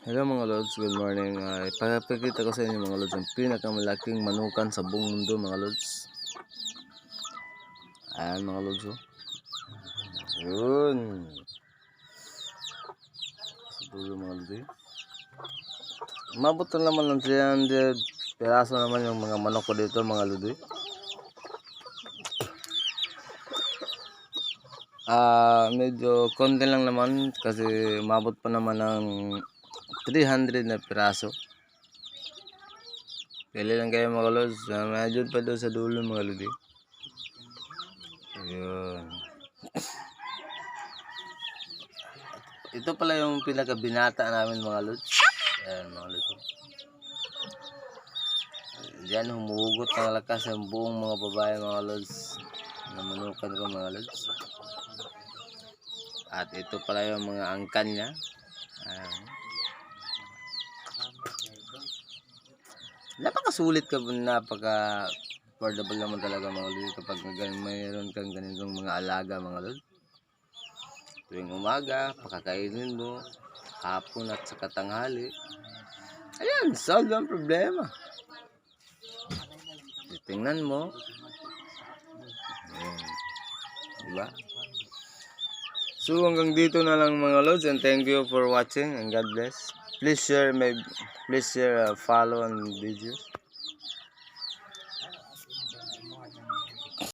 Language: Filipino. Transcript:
Hello mga lods, good morning. Ipapakita ko sa inyo mga lods ang pinakamalaking manukan sa buong mundo mga lods. Ayan mga lods, oh. Yun. Sa dulo mga lods, eh. Umabot na naman ng 300 piraso naman yung mga manok ko dito mga lods, eh. Medyo konti lang naman kasi umabot pa naman ng 300 na piraso. Pili lang kayo mga lods. Medyo pa doon sa dulo mga lods, eh. Ayun. Ito pala yung pinakabinata namin mga lods. Ayan mga lods. Diyan humuhugot ng lakas ang buong mga babae mga lods. Namanukan ko mga lods. At ito pala yung mga angkan niya. Ayan. Napakasulit ka, napaka affordable naman talaga mga lods kapag mayroon kang ganitong mga alaga mga lods. Tuwing umaga, pakakainin mo, hapon at saka tanghali. Ayan, solve ang problema. Tingnan mo. Ayan. Diba? So hanggang dito na lang mga lods, and thank you for watching and God bless. Please share, follow and videos.